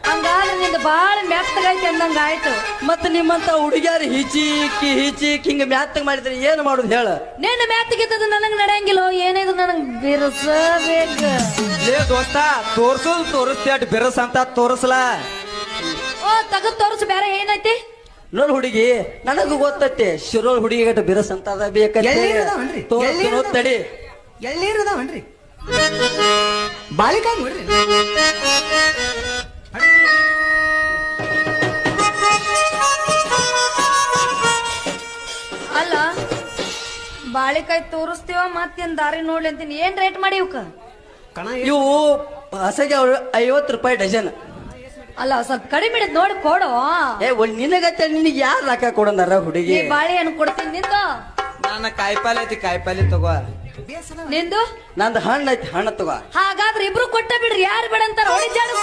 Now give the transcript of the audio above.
ಹಂಗಾದ್ರೆ ನಿಂದ ಬಾಳ ಮೆತ್ತಗೈತಿ ಅಂದಂಗ ಆಯ್ತು. ಮತ್ತ ನಿಮ್ಮಂತ ಹುಡುಗಿಯಾರು ಹಿಚಿ ಹಿಂಗ ಮ್ಯಾತ್ತಗ್ ಮಾಡಿದ್ರೆ ಏನ್ ಮಾಡುದು ಹೇಳ. ನಿನ್ನ ಮೆತ್ತಗಿದ್ದದು ನನಗ್ ನಡೆಯಂಗಿಲ್ಲ. ಏನಿದ್ರು ನನಗ್ ಬಿರ್ಸಬೇಕು. ಲೇ ದೋಸ್ತ ತೋರಿಸ್ತೇಟ್ ಬಿರಸ್ ಅಂತ ತೋರಿಸ್ಲ. ಓ ತಗದ್ ತೋರ್ಸು. ಬೇರೆ ಏನೈತಿ ನೋಡ್ ಹುಡುಗಿ, ನನಗೂ ಗೊತ್ತೈತಿ ಶಿರೋಳ್ ಹುಡುಗಿ ಗಟ್ಟ ಬಿರಸ್ ಅಂತ ಅದ ಬೇಕಂತ ತಡಿ. ಎಳ್ಳೀರದವನ್ರಿ ಬಾಳಿಕಾಯಿ ನೋಡ್ರಿ. ಅಲ್ಲ ಬಾಳಿಕಾಯಿ ತೋರಿಸ್ತೀವ ಮತ್ತೇನ್ ದಾರಿ ನೋಡ್ಲಿ ಅಂತೀನಿ. ಏನ್ ರೇಟ್ ಮಾಡಿ ಇವಕ್ಕ? ಕಣ ಇವು ಹಸಗೆ 50 ರೂಪಾಯಿ ಡಜನ್. ಅಲ್ಲ ಸ್ವಲ್ಪ ಕಡಿಮೆ ಇಡದ್ ನೋಡಿ ಕೊಡು. ನಿನಗತ್ತೆ ನಿನಗೆ ಯಾರು ಲಾಕ ಕೊಡಂದಾರ ಹುಡುಗಿ? ಈ ಬಾಳೆಹಣ್ಣು ಕೊಡ್ತೀನಿ. ನಿಂದು ನನ್ನ ಕಾಯಿಪಾಲೆ ಐತಿ, ಕಾಯಿಪಾಲೆ ತಗೋ. ನಿಂದು ನಂದು ಹಣ್ಣು ಐತಿ, ಹಣ್ಣು ತಗೋ. ಹಾಗಾದ್ರೆ ಇಬ್ರು ಕೊಟ್ಟ ಬಿಡ್ರಿ. ಯಾರು ಬೇಡ ಅಂತಾರ ಹೊಡಿ ಜಾಡಸ್.